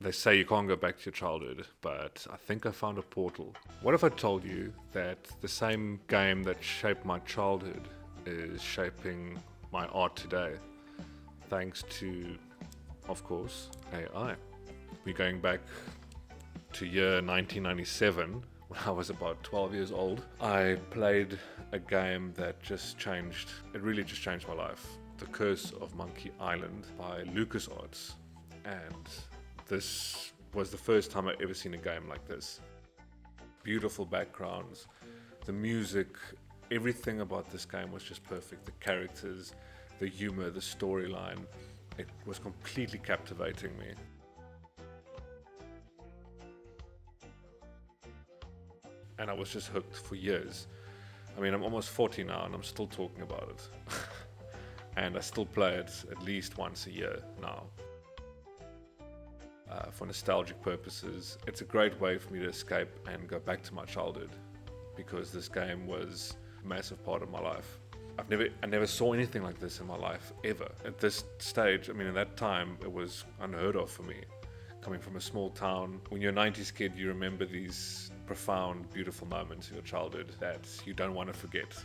They say you can't go back to your childhood, but I think I found a portal. What if I told you that the same game that shaped my childhood is shaping my art today, thanks to, of course, AI? We're going back to year 1997, when I was about 12 years old. I played a game that it really just changed my life. The Curse of Monkey Island by LucasArts. And this was the first time I'd ever seen a game like this. Beautiful backgrounds, the music, everything about this game was just perfect. The characters, the humor, the storyline, it was completely captivating me. And I was just hooked for years. I mean, I'm almost 40 now and I'm still talking about it. And I still play it at least once a year now. For nostalgic purposes, it's a great way for me to escape and go back to my childhood, because this game was a massive part of my life. I never saw anything like this in my life ever. At this stage, I mean, at that time, it was unheard of for me. Coming from a small town, when you're a 90s kid, you remember these profound, beautiful moments in your childhood that you don't want to forget.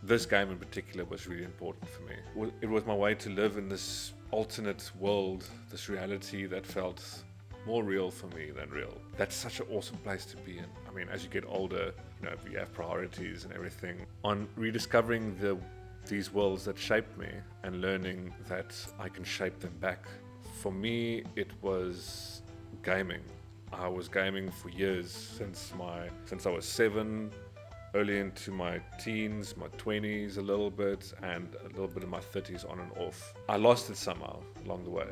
This game in particular was really important for me. It was my way to live in this alternate world, this reality that felt more real for me than real. That's such an awesome place to be in. I mean, as you get older, you have priorities and everything. On rediscovering these worlds that shaped me and learning that I can shape them back. For me, it was gaming. I was gaming for years, since I was 7, early into my teens, my 20s a little bit, and a little bit in my 30s on and off. I lost it somehow along the way.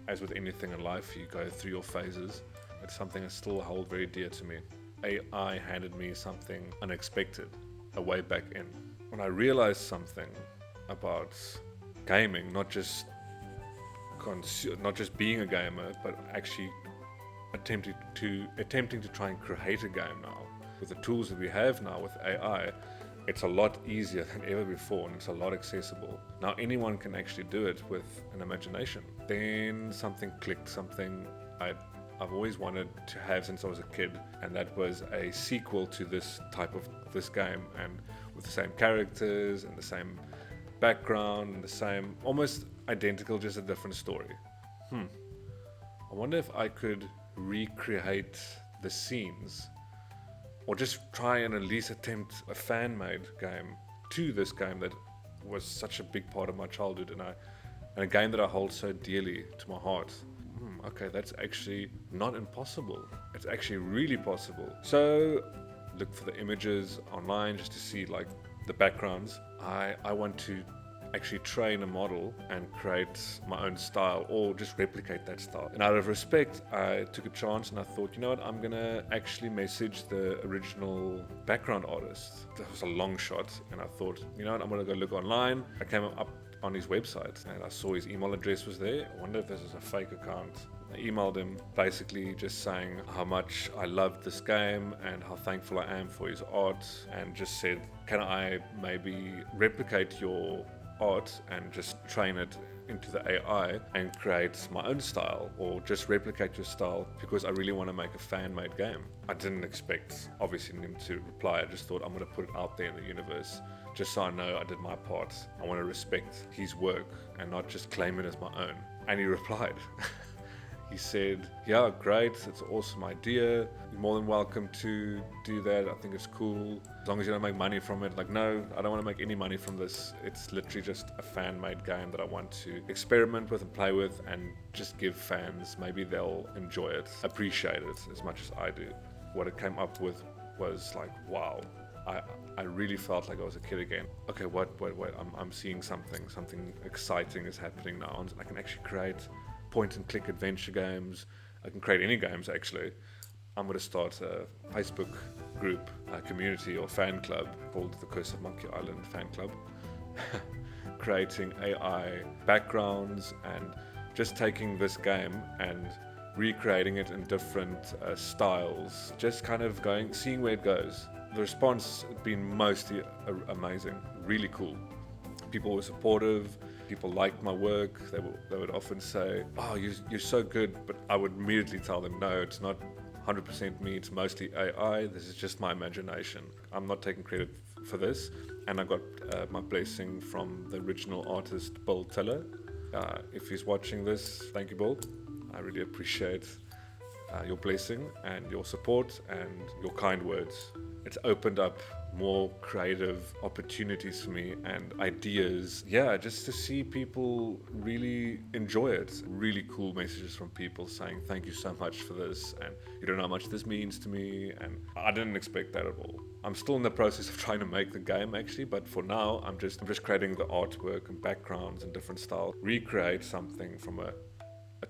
As with anything in life, you go through your phases. It's something that still holds very dear to me. AI handed me something unexpected, a way back in. When I realized something about gaming, not just being a gamer, but actually attempting to try and create a game now. With the tools that we have now with AI, it's a lot easier than ever before, and it's a lot accessible. Now anyone can actually do it with an imagination. Then something clicked, something I've always wanted to have since I was a kid, and that was a sequel to this game, and with the same characters and the same background and the same, almost identical, just a different story. I wonder if I could recreate the scenes, or just try and at least attempt a fan-made game to this game that was such a big part of my childhood, and a game that I hold so dearly to my heart. Okay, that's actually not impossible. It's actually really possible. So look for the images online just to see like the backgrounds. I want to actually train a model and create my own style, or just replicate that style. And out of respect, I took a chance and I thought, you know what, I'm gonna actually message the original background artist. That was a long shot, and I thought, you know what, I'm gonna go look online. I came up on his website and I saw his email address was there. I wonder if this is a fake account. I emailed him basically just saying how much I loved this game and how thankful I am for his art, and just said, can I maybe replicate your art and just train it into the AI and create my own style, or just replicate your style, because I really want to make a fan-made game. I didn't expect, obviously, him to reply. I just thought, I'm going to put it out there in the universe, just so I know I did my part. I want to respect his work and not just claim it as my own. And he replied. He said, yeah, great, it's an awesome idea. You're more than welcome to do that. I think it's cool. As long as you don't make money from it. Like, no, I don't want to make any money from this. It's literally just a fan-made game that I want to experiment with and play with, and just give fans, maybe they'll enjoy it, appreciate it as much as I do. What it came up with was like, wow. I really felt like I was a kid again. Okay, wait, I'm seeing something exciting is happening now. I can actually create point and click adventure games. I can create any games actually. I'm going to start a Facebook group, a community or fan club called the Curse of Monkey Island Fan Club. Creating AI backgrounds and just taking this game and recreating it in different styles, just kind of seeing where it goes. The response has been mostly amazing, really cool. People were supportive. People liked my work. They would often say, "Oh, you're so good," but I would immediately tell them, "No, it's not 100% me. It's mostly AI. This is just my imagination. I'm not taking credit for this." And I got my blessing from the original artist, Bill Tiller. If he's watching this, thank you, Bill. I really appreciate your blessing and your support and your kind words. It's opened up more creative opportunities for me and ideas. Yeah, just to see people really enjoy it. Really cool messages from people saying, "Thank you so much for this," and "You don't know how much this means to me." And I didn't expect that at all. I'm still in the process of trying to make the game actually, but for now I'm just creating the artwork and backgrounds and different styles. Recreate something from a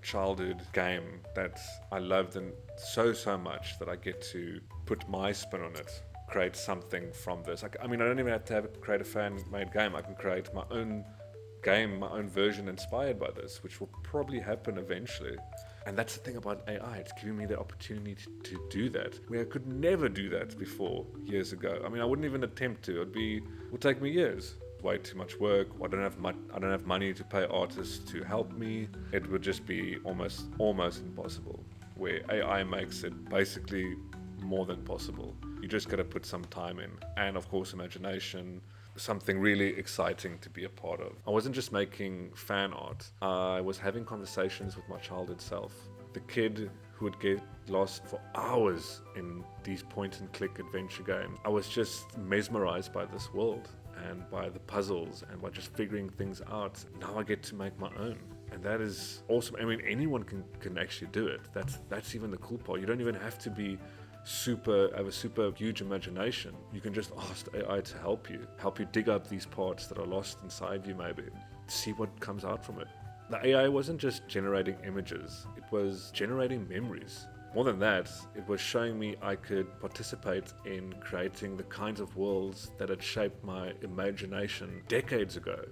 childhood game that I loved and so much that I get to put my spin on it, create something from this. I mean, I don't even have to create a fan-made game. I can create my own game, my own version inspired by this, which will probably happen eventually. And that's the thing about AI. It's giving me the opportunity to do that, where I could never do that before years ago. I mean, I wouldn't even attempt to. It would take me years. Way too much work. I don't have money to pay artists to help me. It would just be almost impossible. Where AI makes it basically more than possible. You just got to put some time in, and of course, imagination. Something really exciting to be a part of. I wasn't just making fan art. I was having conversations with my childhood self. The kid who would get lost for hours in these point-and-click adventure games. I was just mesmerized by this world and by the puzzles and by just figuring things out. Now I get to make my own. And that is awesome. I mean, anyone can actually do it. That's even the cool part. You don't even have to be have a super huge imagination. You can just ask AI to help you dig up these parts that are lost inside you, maybe. See what comes out from it. The AI wasn't just generating images, it was generating memories. More than that, it was showing me I could participate in creating the kinds of worlds that had shaped my imagination decades ago.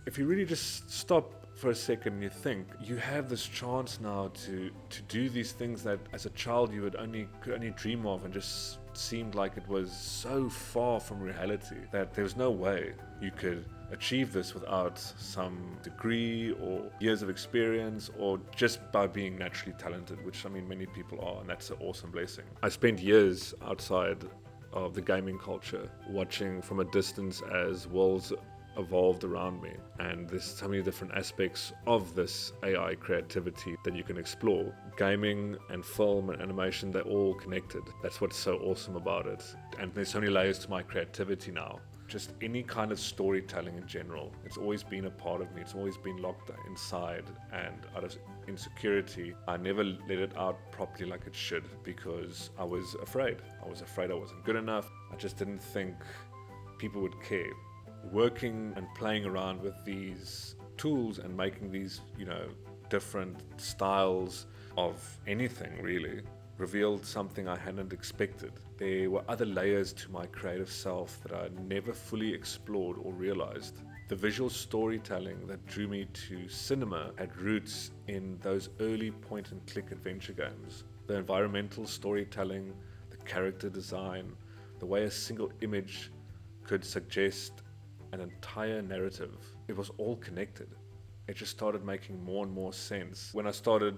If you really just stop for a second and you think, you have this chance now to do these things that as a child you could only dream of, and just seemed like it was so far from reality that there was no way you could achieve this without some degree or years of experience, or just by being naturally talented, which I mean many people are, and that's an awesome blessing. I spent years outside of the gaming culture, watching from a distance as worlds evolved around me, and there's so many different aspects of this AI creativity that you can explore. Gaming and film and animation, they're all connected. That's what's so awesome about it. And there's so many layers to my creativity now. Just any kind of storytelling in general, it's always been a part of me. It's always been locked inside, and out of insecurity I never let it out properly like it should, because I was afraid I wasn't good enough. I just didn't think people would care. Working and playing around with these tools and making these, different styles of anything really revealed something I hadn't expected. There were other layers to my creative self that I never fully explored or realized. The visual storytelling that drew me to cinema had roots in those early point-and-click adventure games. The environmental storytelling, the character design, the way a single image could suggest an entire narrative. It was all connected. It just started making more and more sense. When I started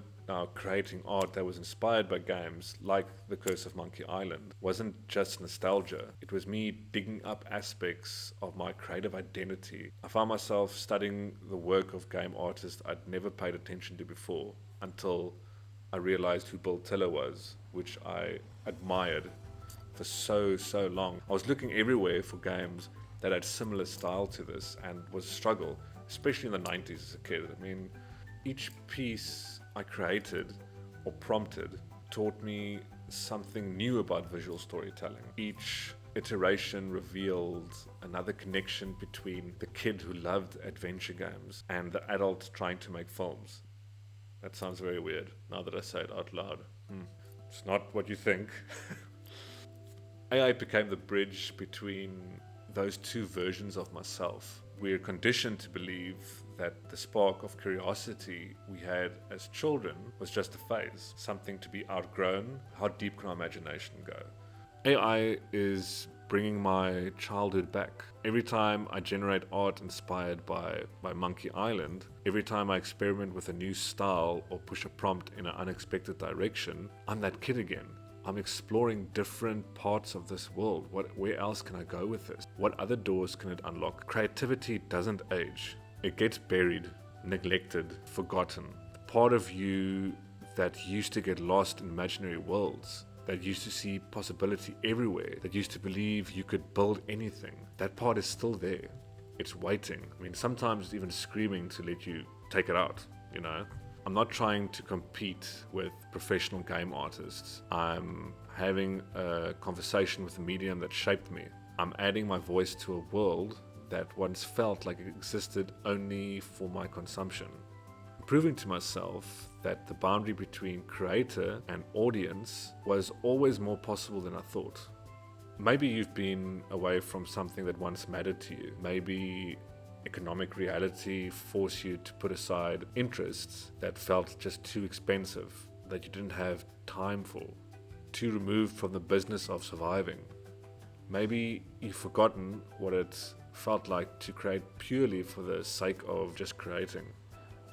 creating art that was inspired by games like The Curse of Monkey Island, wasn't just nostalgia. It was me digging up aspects of my creative identity. I found myself studying the work of game artists I'd never paid attention to before, until I realized who Bill Tiller was, which I admired for so long. I was looking everywhere for games that had similar style to this, and was a struggle, especially in the 90s as a kid. I mean, each piece I created or prompted taught me something new about visual storytelling. Each iteration revealed another connection between the kid who loved adventure games and the adult trying to make films. That sounds very weird now that I say it out loud. It's not what you think. AI became the bridge between those two versions of myself. We're conditioned to believe that the spark of curiosity we had as children was just a phase, something to be outgrown. How deep can our imagination go? AI is bringing my childhood back. Every time I generate art inspired by Monkey Island, every time I experiment with a new style or push a prompt in an unexpected direction, I'm that kid again. I'm exploring different parts of this world. Where else can I go with this? What other doors can it unlock? Creativity doesn't age. It gets buried, neglected, forgotten. The part of you that used to get lost in imaginary worlds, that used to see possibility everywhere, that used to believe you could build anything, that part is still there. It's waiting. I mean, sometimes it's even screaming to let you take it out, you know? I'm not trying to compete with professional game artists. I'm having a conversation with the medium that shaped me. I'm adding my voice to a world that once felt like it existed only for my consumption. Proving to myself that the boundary between creator and audience was always more possible than I thought. Maybe you've been away from something that once mattered to you. Maybe economic reality forced you to put aside interests that felt just too expensive, that you didn't have time for, too removed from the business of surviving. Maybe you've forgotten what it felt like to create purely for the sake of just creating.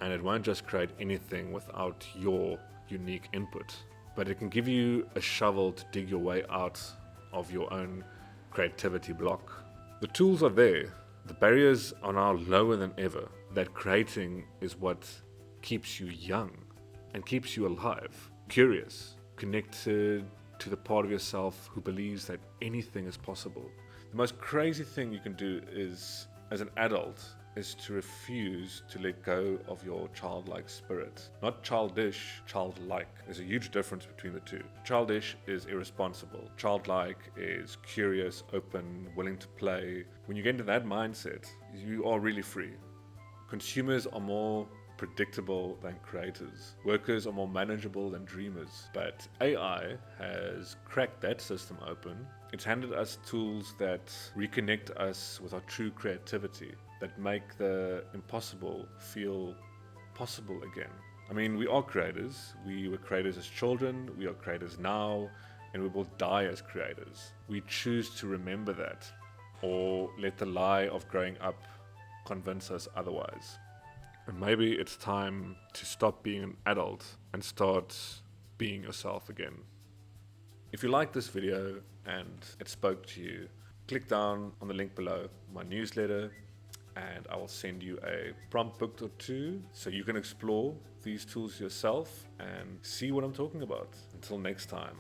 And it won't just create anything without your unique input, but it can give you a shovel to dig your way out of your own creativity block. The tools are there. The barriers are now lower than ever. That creating is what keeps you young and keeps you alive, curious, connected to the part of yourself who believes that anything is possible. The most crazy thing you can do is, as an adult, is to refuse to let go of your childlike spirit. Not childish, childlike. There's a huge difference between the two. Childish is irresponsible. Childlike is curious, open, willing to play. When you get into that mindset, you are really free. Consumers are more predictable than creators. Workers are more manageable than dreamers. But AI has cracked that system open. It's handed us tools that reconnect us with our true creativity, that make the impossible feel possible again. I mean, we are creators. We were creators as children, we are creators now, and we will die as creators. We choose to remember that, or let the lie of growing up convince us otherwise. And maybe it's time to stop being an adult and start being yourself again. If you like this video and it spoke to you, click down on the link below, my newsletter, and I will send you a prompt book or two so you can explore these tools yourself and see what I'm talking about. Until next time.